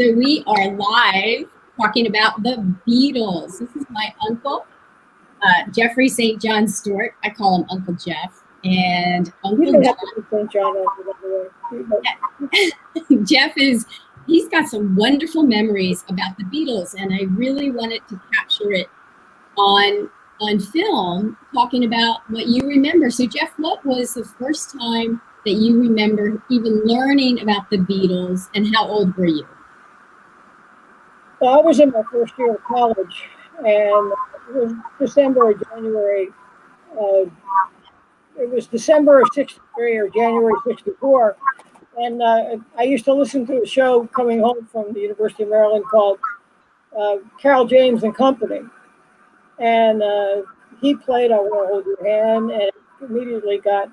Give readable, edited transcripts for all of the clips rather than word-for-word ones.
So we are live talking about the Beatles. This is my uncle, Jeffrey Saint John Stuart. I call him Uncle Jeff. And Uncle Jeff, Saint John, Jeff he's got some wonderful memories about the Beatles, and I really wanted to capture it on film, talking about what you remember. So Jeff, what was the first time that you remember even learning about the Beatles, and how old were you? Well, I was in my first year of college, and it was December or January. It was December of '63 or January '64, and I used to listen to a show coming home from the University of Maryland called Carol James and Company, and he played "I Want to Hold Your Hand," and it immediately got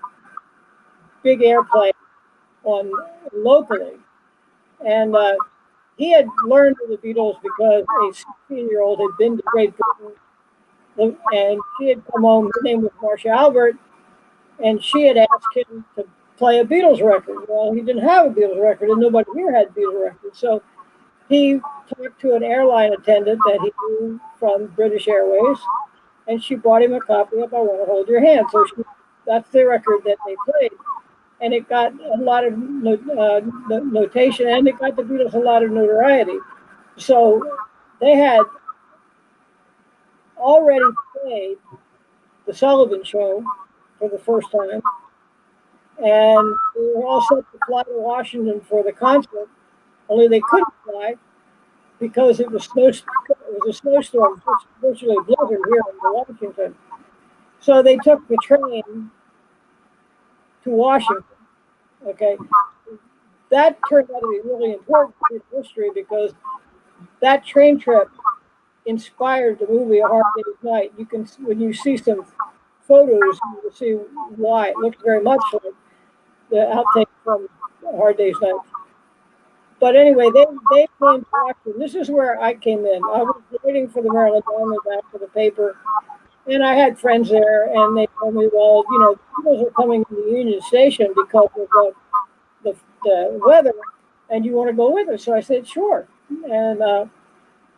big airplay on locally, and he had learned of the Beatles because a 16-year-old had been to Great Britain, and she had come home. Her name was Marcia Albert, and she had asked him to play a Beatles record. Well, he didn't have a Beatles record, and nobody here had Beatles records. So he talked to an airline attendant that he knew from British Airways, and she bought him a copy of "I Want to Hold Your Hand." So that's the record that they played. And it got a lot of notation, and it got the Beatles a lot of notoriety. So they had already played the Sullivan Show for the first time, and they were all set to fly to Washington for the concert, only they couldn't fly because it was a snowstorm, virtually a blizzard here in Washington. So they took the train to Washington. Okay, that turned out to be really important in history because that train trip inspired the movie A Hard Day's Night. You can, when you see some photos, you will see why. It looks very much like the outtake from A Hard Day's Night. But anyway, they came to Washington. This is where I came in. I was waiting for the Maryland Diamond after the paper, and I had friends there, and they told me, well, you know, people are coming to the Union Station because of the weather, and you want to go with us? So I said, sure. And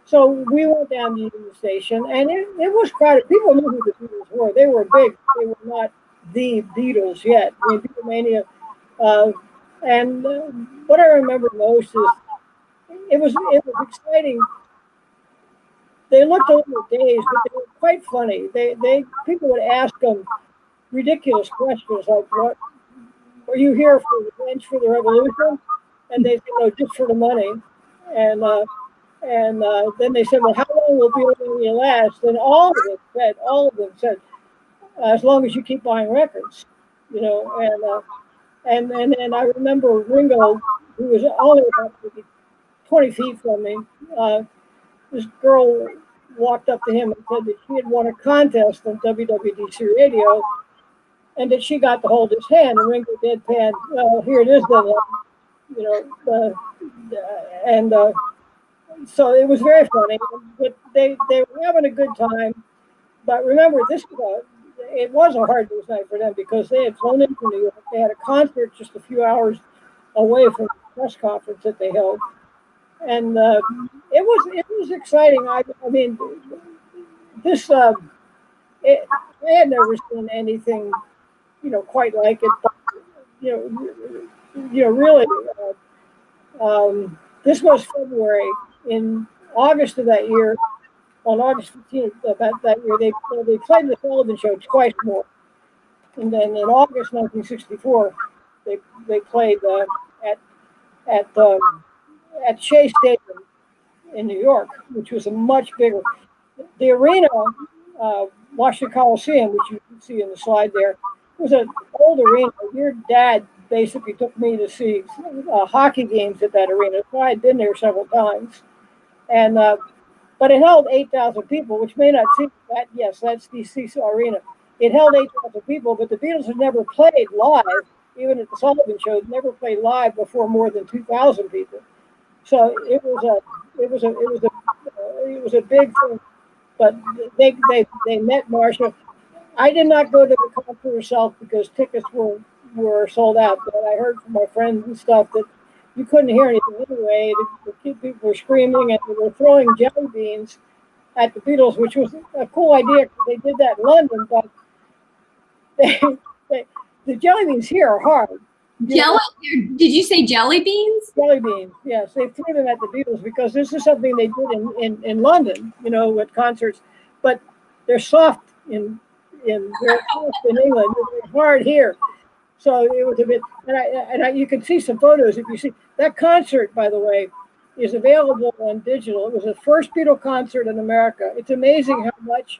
so we went down to the Union Station, and it was crowded. People knew who the Beatles were. They were big. They were not the Beatles yet. I mean, Beatlemania. And what I remember most is it was exciting. They looked a little dazed, but they were quite funny. People would ask them ridiculous questions like, "What are you here for? Revenge for the revolution?" And they said, "No, just for the money." And then they said, "Well, how long will Beatlemania last?" And all of them said, "As long as you keep buying records," you know. And then I remember Ringo, who was only about 20 feet from me. This girl walked up to him and said that she had won a contest on WWDC radio, and that she got to hold his hand. And Ringo deadpan, "Well, here it is then," you know. So it was very funny. But they were having a good time. But remember, it was a hard day's night for them because they had flown in from New York. They had a concert just a few hours away from the press conference that they held. And it was exciting. I mean, this I had never seen anything, you know, quite like it. But, really, this was February. In August of that year, on August 15th of that year, they played the Sullivan Show twice more. And then in August 1964, they played at Shea Stadium in New York, which was a much bigger. The arena, Washington Coliseum, which you can see in the slide there, was an old arena. Your dad basically took me to see hockey games at that arena, so I had been there several times. And but it held 8,000 people, which may not seem that. Yes, that's DC Arena. It held 8,000 people, but the Beatles had never played live, even at the Sullivan Show. Never played live before more than 2,000 people. So it was a big thing. But they met Marcia. I did not go to the concert herself because tickets were sold out. But I heard from my friends and stuff that you couldn't hear anything anyway. The people were screaming and they were throwing jelly beans at the Beatles, which was a cool idea because they did that in London, but they, the jelly beans here are hard. Jelly? Did you say jelly beans? Jelly beans, yes. They threw them at the Beatles because this is something they did in London, at concerts. But they're soft they're soft in England. They're hard here. So it was a bit, you can see some photos if you see. That concert, by the way, is available on digital. It was the first Beatle concert in America. It's amazing how much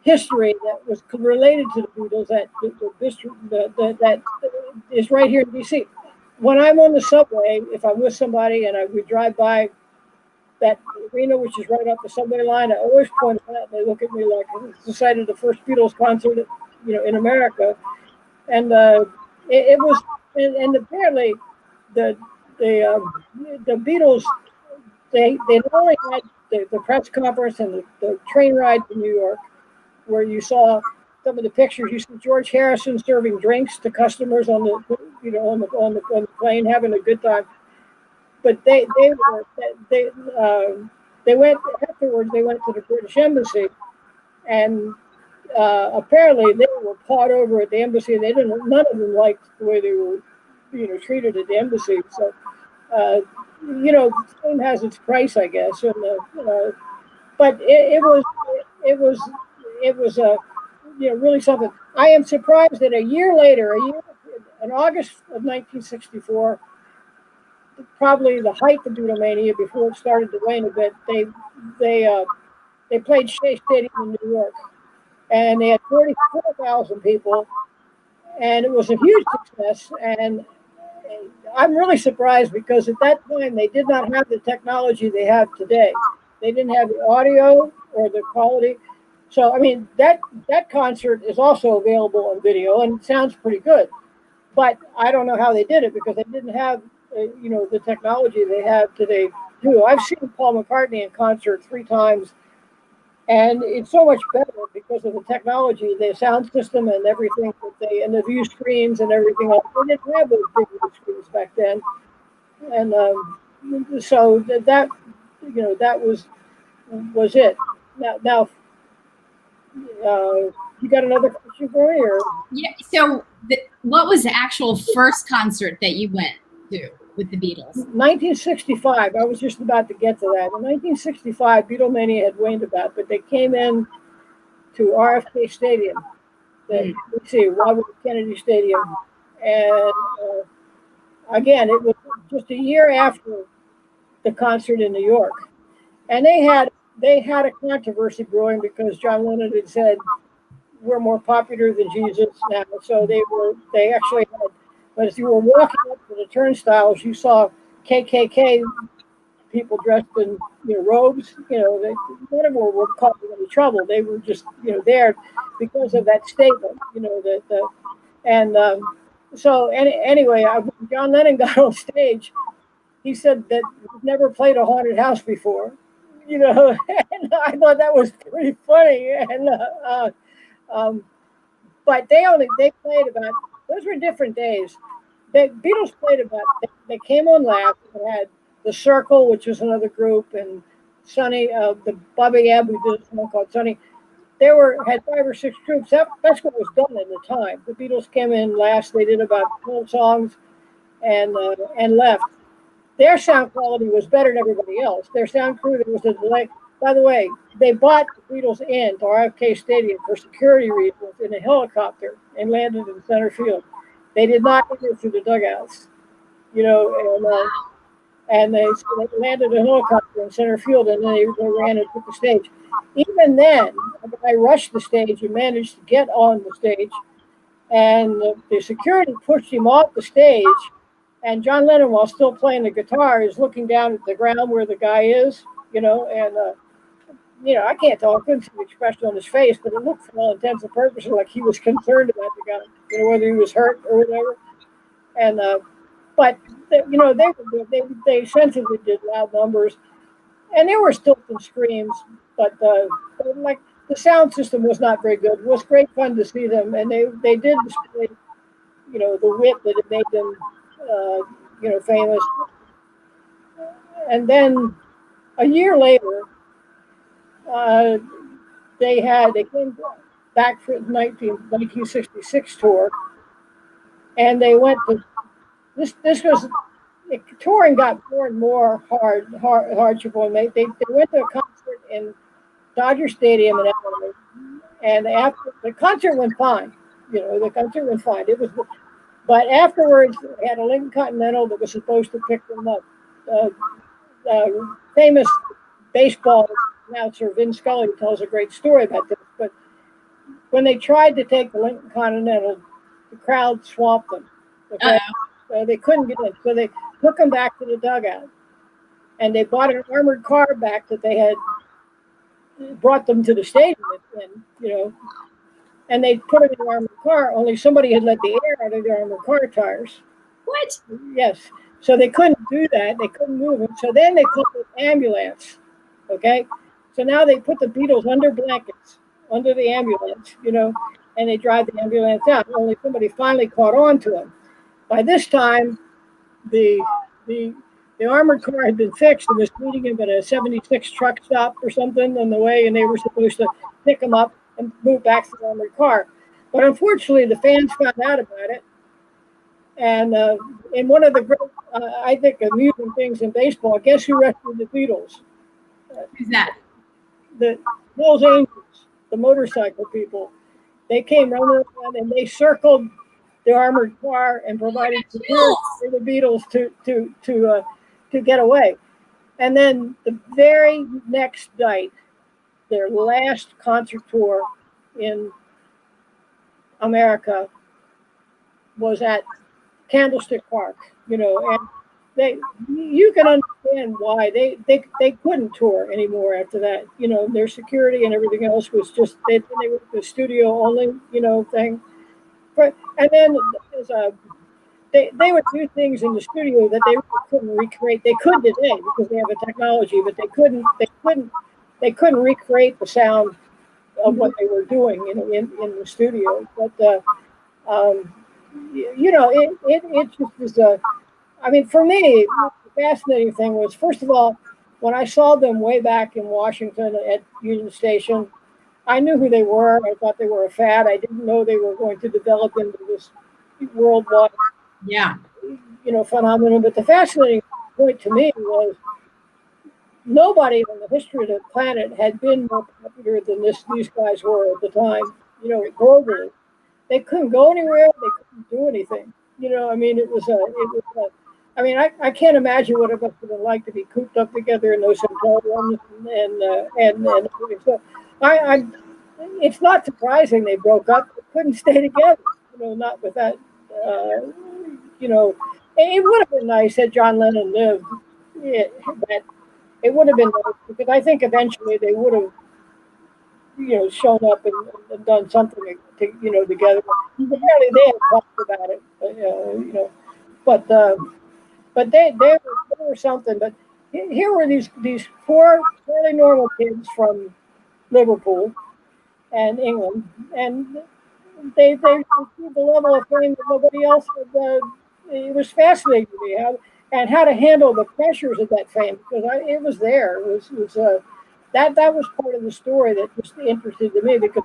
history that was related to the Beatles that is right here in DC. When I'm on the subway, if I'm with somebody and we drive by that arena, which is right off the subway line, I always point it out. They look at me like it's the site of the first Beatles concert, in America. And it was, and apparently the Beatles, they not only had the press conference and the train ride to New York, where you saw some of the pictures. You see George Harrison serving drinks to customers on the plane, having a good time. But they went afterwards. They went to the British Embassy, and apparently they were pawed over at the embassy. None of them liked the way they were, treated at the embassy. So, fame has its price, I guess. And but it was really something. I am surprised that a year later, in August of 1964, probably the height of Beatlemania, before it started to wane a bit, they played Shea Stadium in New York, and they had 44,000 people, and it was a huge success. And I'm really surprised because at that time they did not have the technology they have today. They didn't have the audio or the quality. So, I mean, that concert is also available on video, and it sounds pretty good. But I don't know how they did it because they didn't have, the technology they have today, too. I've seen Paul McCartney in concert 3 times, and it's so much better because of the technology, the sound system and everything and the view screens and everything else. They didn't have those big view screens back then. And so that was it. Now, you got another question for me? Or? Yeah. So, what was the actual first concert that you went to with the Beatles? 1965. I was just about to get to that. In 1965, Beatlemania had waned about, but they came in to RFK Stadium, Robert Kennedy Stadium, and again, it was just a year after the concert in New York, and they had a controversy brewing because John Lennon had said we're more popular than Jesus now. So they actually had, but as you were walking up to the turnstiles, you saw KKK people dressed in robes. None of them were caught in any trouble. They were just there because of that statement. So anyway, when John Lennon got on stage, he said that he'd never played a haunted house before. And I thought that was pretty funny. And but they played about, those were different days. The Beatles played about, they came on last. They had the Circle, which was another group, and Sonny, the Bobby Ebb, who did a song called Sonny. They had 5 or 6 groups. That's what was done at the time. The Beatles came in last. They did about 12 songs and left. Their sound quality was better than everybody else. Their sound crew, there was a delay. By the way, they bought the Beatles in to RFK Stadium for security reasons in a helicopter and landed in center field. They did not enter through the dugouts, and they landed a helicopter in center field, and then they ran and took the stage. Even then, I rushed the stage and managed to get on the stage, and the security pushed him off the stage. And John Lennon, while still playing the guitar, is looking down at the ground where the guy is, and I can't tell. I couldn't see the expression on his face, but it looked for all intents and purposes like he was concerned about the guy, whether he was hurt or whatever. And but they sensibly did loud numbers, and there were still some screams, but like the sound system was not very good. It was great fun to see them, and they did display, the wit that it made them famous. And then a year later, uh, they came back for the 1966 tour, and they went to this was touring got more and more hardship on. They went to a concert in Dodger Stadium in LA, and after the concert went fine. The concert went fine. It was, but afterwards, they had a Lincoln Continental that was supposed to pick them up. Uh, Famous baseball announcer Vin Scully tells a great story about this. But when they tried to take the Lincoln Continental, the crowd swamped them. They couldn't get in, so they took them back to the dugout, and they bought an armored car back that they had brought them to the stadium in, and they put them in the armored car. Only somebody had let the air out of the armored car tires. What? Yes. So they couldn't do that. They couldn't move them. So then they called an ambulance. Okay. So now they put the Beatles under blankets, under the ambulance, and they drive the ambulance out. Only somebody finally caught on to them. By this time, the armored car had been fixed and was meeting him at a 76 truck stop or something on the way, and they were supposed to pick him up and move back to the armored car. But unfortunately, the fans found out about it. And in one of the great, I think, amusing things in baseball, guess who rescued the Beatles? Who's that? The Hells Angels, the motorcycle people. They came running around and they circled the armored car and provided support for the Beatles to get away. And then the very next night, their last concert tour in America was at Candlestick Park, and you can understand why they couldn't tour anymore after that. Their security and everything else was just they were the studio only, thing. But and then they would do things in the studio that they couldn't recreate. They could today because they have a technology, but they couldn't recreate the sound of what they were doing in the studio. But it just was for me, the fascinating thing was, first of all, when I saw them way back in Washington at Union Station, I knew who they were. I thought they were a fad. I didn't know they were going to develop into this worldwide, phenomenon. But the fascinating point to me was nobody in the history of the planet had been more popular than these guys were at the time, globally. They couldn't go anywhere. They couldn't do anything. I can't imagine what it must have been like to be cooped up together in those hotel rooms and so it's not surprising they broke up. They couldn't stay together. Not with that. It would have been nice had John Lennon lived. But it would have been nice because I think eventually they would have shown up and done something together. Apparently they had talked about it, but they were something. But here were these four fairly normal kids from Liverpool and England, and they achieved a level of fame that nobody else had. It was fascinating to me how to handle the pressures of that fame because it was there. It was that was part of the story that was interesting to me because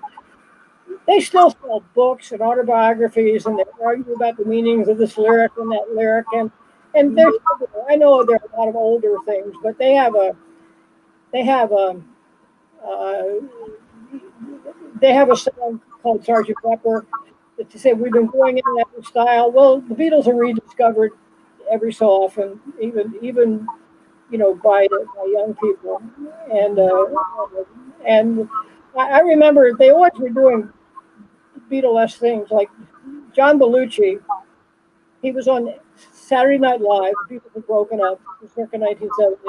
they still sell books and autobiographies and they argue about the meanings of this lyric and that lyric and there's I know there are a lot of older things, but they have a song called Sergeant Pepper that to say we've been going in that style. Well, the Beatles are rediscovered every so often, even by young people, and I remember they always were doing Beatlesque things like John Belushi. He was on Saturday Night Live. The Beatles had broken up circa 1970,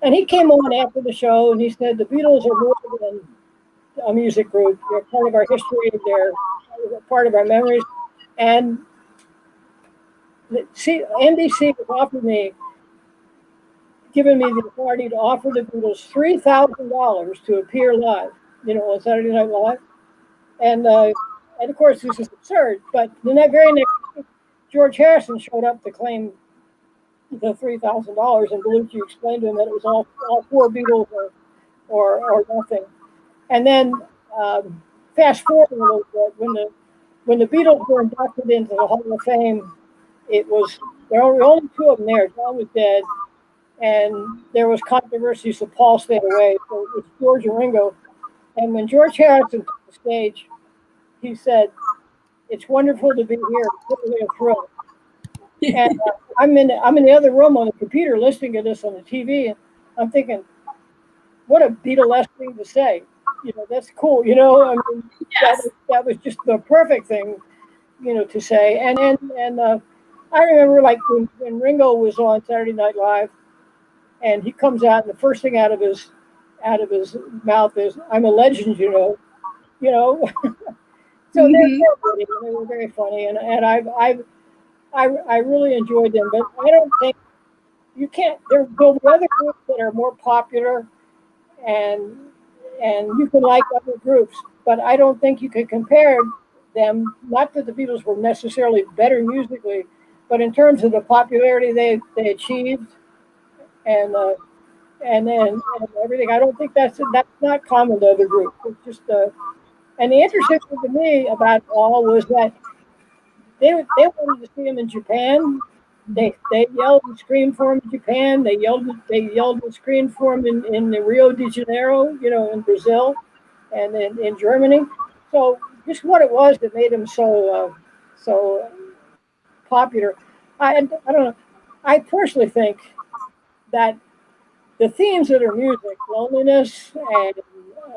and he came on after the show and he said the Beatles are more than a music group. They're part of our history. They're part of our memories. And NBC was giving me the authority to offer the Beatles $3,000 to appear live, on Saturday Night Live. And of course, this is absurd. But the very next week, George Harrison showed up to claim the $3,000, and Belushi explained to him that it was all four Beatles or nothing. And then fast forward a little bit, when the Beatles were inducted into the Hall of Fame, there were only two of them there. John was dead, and there was controversy, so Paul stayed away. So it was George and Ringo. And when George Harrison took the stage, he said, "It's wonderful to be here. It's really a thrill." And I'm in the other room on the computer listening to this on the TV, and I'm thinking, what a Beatlesque thing to say. That's cool. I mean, Yes. that was just the perfect thing, to say. And I remember like when Ringo was on Saturday Night Live, and he comes out, and the first thing out of his mouth is, "I'm a legend," So they were very funny, and I really enjoyed them. But I don't think you can't. There'll be other groups that are more popular, and you can like other groups, but I don't think you can compare them. Not that the Beatles were necessarily better musically, but in terms of the popularity they achieved, and then everything. I don't think that's not common to other groups. It's just and the interesting thing to me about all was that they wanted to see him in Japan. They yelled and screamed for him in Japan. They yelled and screamed for him in Rio de Janeiro, in Brazil, and in Germany. So just what it was that made him so popular. I don't know. I personally think that the themes of their music, loneliness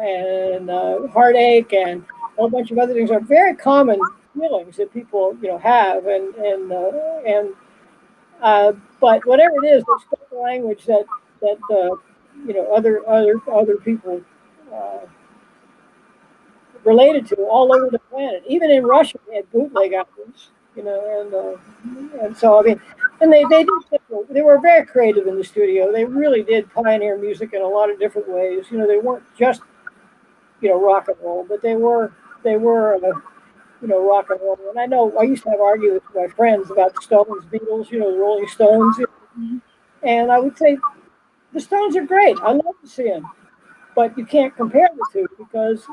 and heartache and a whole bunch of other things, are very common feelings that people have, but whatever it is, they spoke a language that other people uh, related to all over the planet. Even in Russia, they had bootleg albums, and so I mean, and they were very creative in the studio. They really did pioneer music in a lot of different ways. They weren't just rock and roll, but they were rock and roll. And I know I used to have arguments with my friends about the Stones, Beatles, the Rolling Stones, and I would say the Stones are great. I love to see them, but you can't compare the two because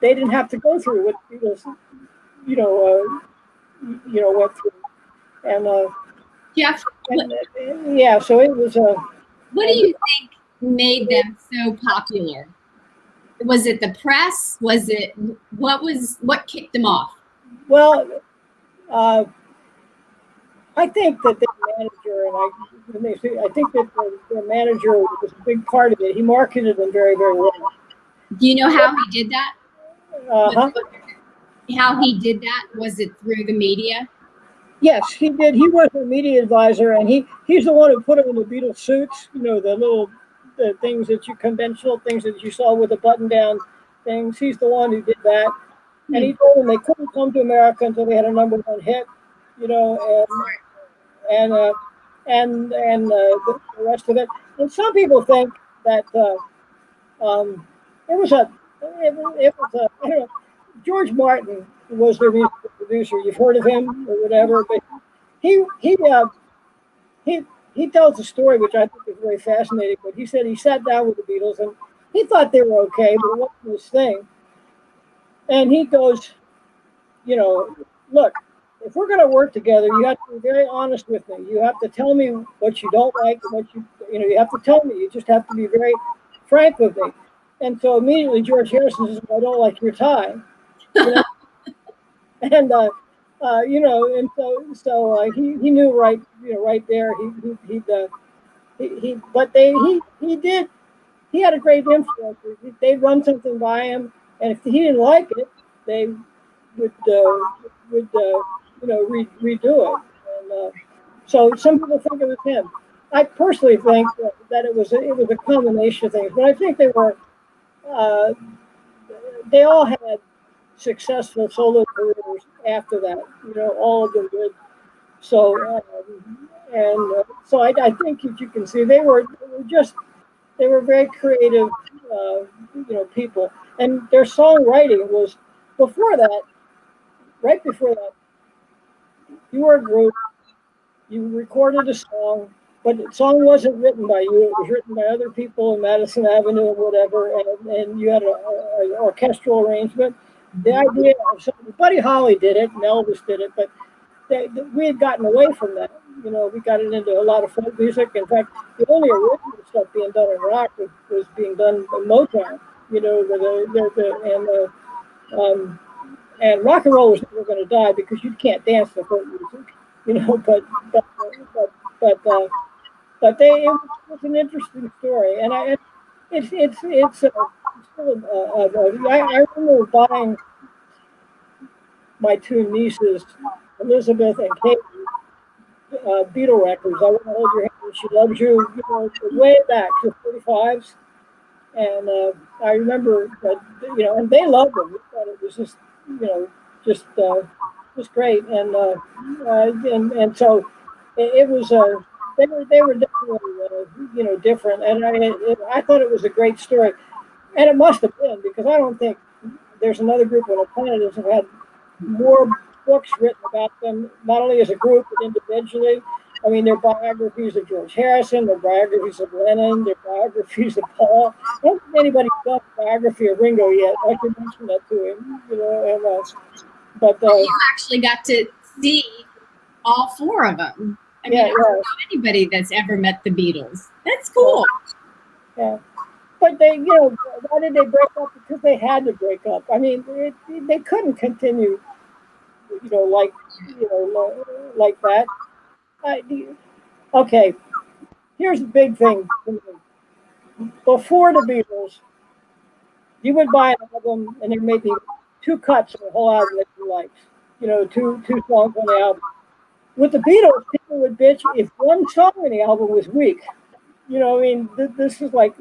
they didn't have to go through what the Beatles, went through. And Jeff, yeah, so it was what do you think made them so popular? Was it the press? Was it what kicked them off? Well, I think that their manager I think that their manager was a big part of it. He marketed them very, very well. Do you know how he did that? Uh-huh. How he did that? Was it through the media? Yes, he did. He was a media advisor, and he's the one who put them in the Beatles suits. The things conventional things that you saw with the button-down things. He's the one who did that, and he told them they couldn't come to America until they had a #1 hit. And the rest of it. And some people think that it was I don't know. George Martin was their musical producer. You've heard of him or whatever, but he tells a story which I think is very fascinating. But he said he sat down with the Beatles and he thought they were okay, but it wasn't his thing. And he goes, look, if we're going to work together, you have to be very honest with me. You have to tell me what you don't like, and you have to tell me. You just have to be very frank with me. And so immediately George Harrison says, "I don't like your tie," and and so he knew right there. He had a great influence. They'd run something by him, and if he didn't like it, they would redo it. And so some people think it was him. I personally think that it was a combination of things, but I think they all had successful solo careers after that. All of them did. So so I think if you can see, they were very creative, people, and their songwriting was right before that. you were a group, you recorded a song, but the song wasn't written by you. It was written by other people in Madison Avenue or whatever, and you had an orchestral arrangement. The idea of something, Buddy Holly did it, and Elvis did it, but we had gotten away from that. We got it into a lot of folk music. In fact, the only original stuff being done in rock was being done in Motown. And rock and roll was never going to die because you can't dance to folk music. It was an interesting story, and it's still I remember buying my two nieces, Elizabeth and Kate, Beatle records. I Want to Hold Your Hand, She Loves You, way back to 45s. And I remember that, and they loved them. We thought it was just, just great. And so it was, they were definitely, different. And I thought it was a great story. And it must have been, because I don't think there's another group on the planet that have had more books written about them, not only as a group, but individually. I mean, their biographies of George Harrison, their biographies of Lennon, their biographies of Paul. I don't think anybody's done a biography of Ringo yet. I could mention that to him, but you actually got to see all four of them. I mean, I don't know anybody that's ever met the Beatles. That's cool. Yeah. But they, why did they break up? Because they had to break up. I mean, they couldn't continue, like that. Okay, here's the big thing to me. Before the Beatles, you would buy an album and there may be two cuts of the whole album that you liked. Two songs on the album. With the Beatles, people would bitch if one song on the album was weak. This is like,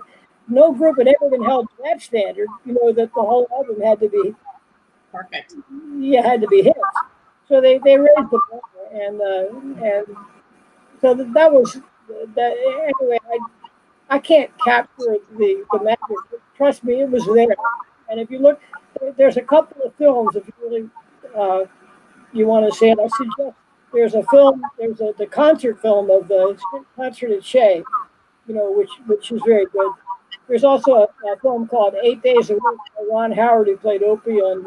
no group had ever been held to that standard, that the whole album had to be perfect. Yeah, had to be hits. So they raised the bar, and so that was that. Anyway, I can't capture the magic. Trust me, it was there. And if you look, there's a couple of films if you really you want to see it. I suggest there's a film. There's the concert film of the concert at Shea, which is very good. There's also a film called 8 Days a Week by Ron Howard, who played Opie on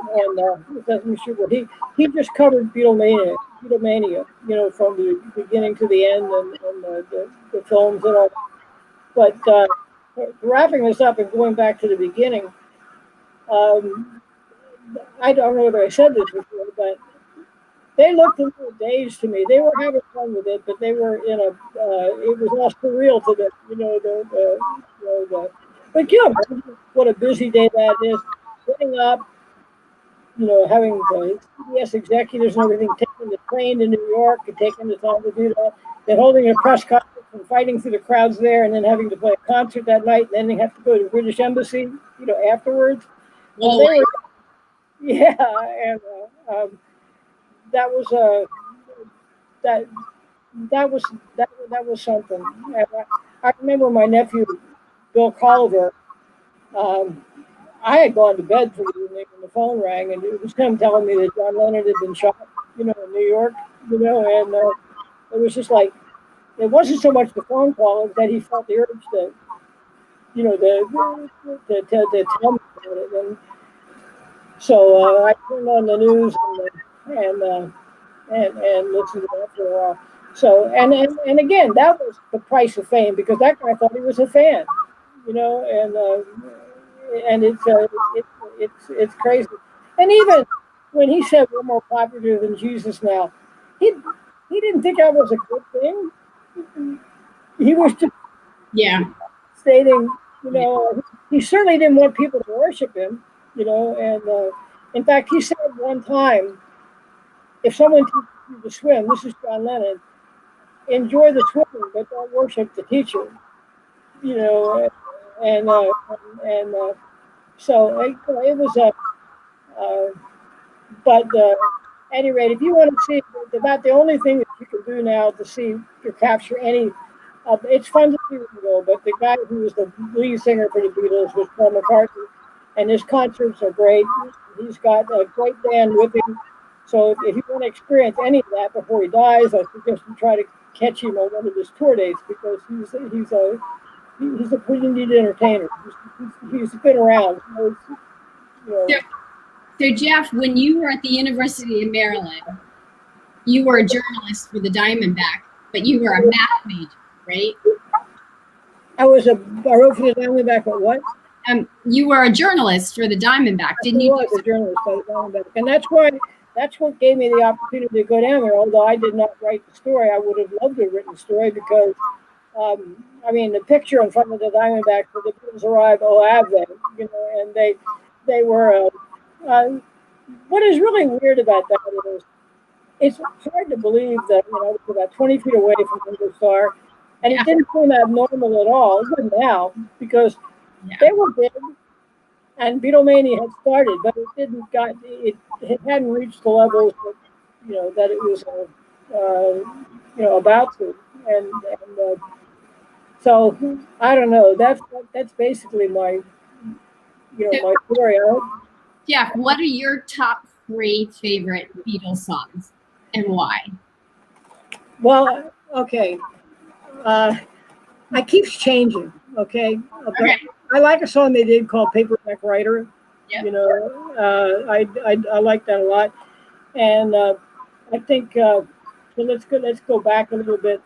Sesame Street. He just covered Beatlemania, from the beginning to the end, and the films and all. But wrapping this up and going back to the beginning, I don't know whether I said this before, but they looked a little dazed to me. They were having fun with it, but they were in a. It was all surreal to them, But what a busy day that is. Getting up, having the CBS executives and everything, taking the train to New York and taking the time to do that, then holding a press conference and fighting through the crowds there, and then having to play a concert that night, and then they have to go to the British Embassy, afterwards. Well, they were, and that was that was something. And I remember my nephew Bill Colliver. I had gone to bed for the evening when the phone rang, and it was him telling me that John Lennon had been shot, in New York, and it was just like, it wasn't so much the phone call as that he felt the urge to, to tell me about it. And so I turned on the news and listened to that for a while. So and again, that was the price of fame, because that guy thought he was a fan, and it's crazy. And even when he said we're more popular than Jesus now, he didn't think that was a good thing. He was just stating, he certainly didn't want people to worship him, and in fact, he said one time, if someone teaches you to swim, this is John Lennon, enjoy the swimming, but don't worship the teacher, so it was a, but at any rate, if you want to see, about the only thing that you can do now to capture any, it's fun to see Ringo, but the guy who was the lead singer for the Beatles was Paul McCartney, and his concerts are great. He's got a great band with him. So if you want to experience any of that before he dies, I suggest you try to catch him on one of his tour dates because he's a pretty neat entertainer. He's been around. You know, So Jeff, when you were at the University of Maryland, you were a journalist for the Diamondback, but you were a math major, right? I wrote for the Diamondback, but what? You were a journalist for the Diamondback, didn't you? I was a journalist for the Diamondback, and that's what gave me the opportunity to go down there. Although I did not write the story, I would have loved to have written the story because, I mean, the picture in front of the Diamondback where the Beatles arrive, oh, have they? You know, and they were. What is really weird about that is it's hard to believe that it was about 20 feet away from the star, and it didn't seem abnormal at all. It wouldn't now because they were big, and Beatlemania had started, but it hadn't reached the levels that that it was about to, and so I don't know. That's basically my my story. Jeff, what are your top 3 favorite Beatles songs and why? Well, okay. It keeps changing, okay? Okay. I like a song they did called Paperback Writer. Yep. You know, I like that a lot. And I think, so let's go back a little bit.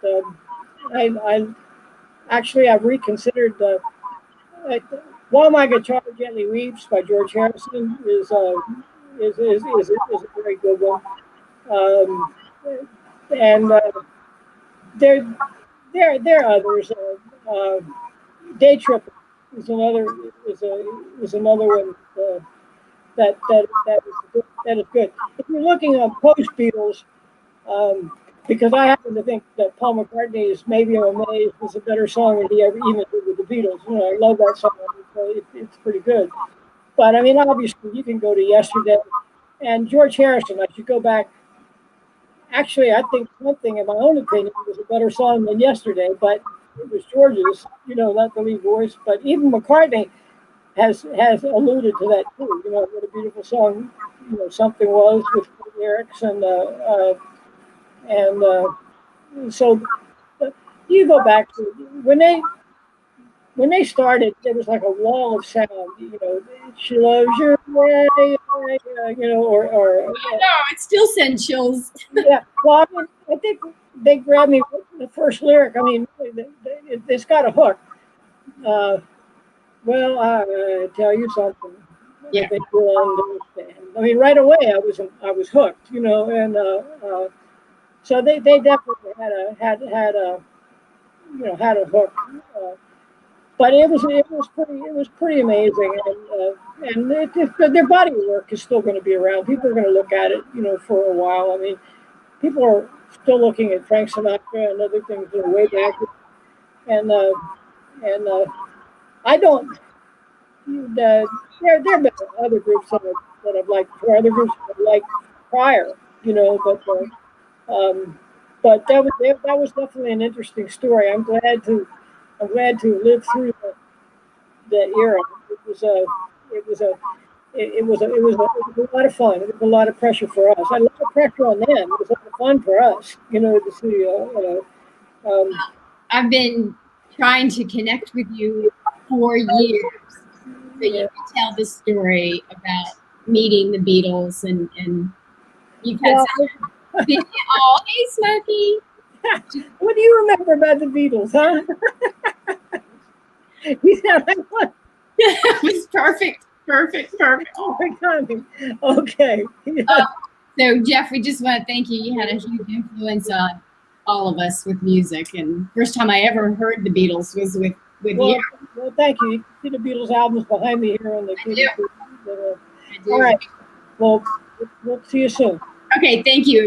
I've reconsidered While My Guitar Gently Weeps by George Harrison is a very good one. And there are others. Day Trip is another one that is good. If you're looking on post Beatles, because I happen to think that Paul McCartney's "Maybe I'm Amazed" was a better song than he ever even did with the Beatles. You know, I love that song, so it's pretty good. But I mean, obviously, you can go to Yesterday and George Harrison. I should go back. Actually, I think Something, in my own opinion, was a better song than Yesterday, but it was George's, not the lead voice. But even McCartney has alluded to that too. You know, what a beautiful song, Something was with the lyrics so you go back to when they started, there was like a wall of sound. She loves your way, or No, it still sends chills. yeah. Well, I think they grabbed me with the first lyric. I mean, it's got a hook. Well, I tell you something. Yeah. I think you'll understand. I mean, right away I was hooked. And so they definitely had a hook. But it was pretty amazing, and their body of work is still going to be around. People are going to look at it, for a while. I mean, people are still looking at Frank Sinatra and other things that are way back, and I don't. There have been other groups that I've liked, or other groups that I've liked prior, but that was definitely an interesting story. I'm glad to live through that era. It was a lot of fun. It was a lot of pressure for us. A lot of pressure on them. It was a lot of fun for us, to see. I've been trying to connect with you for years so you can tell the story about meeting the Beatles and you've had oh, hey Smokey. What do you remember about the Beatles, huh? You sound like one. It was perfect. Oh my God. Okay. So Jeff, we just want to thank you. You had a huge influence on all of us with music, and first time I ever heard the Beatles was with you. Well, thank you. You can see the Beatles albums behind me here on the I do. All right. Well, we'll see you soon. Okay, thank you.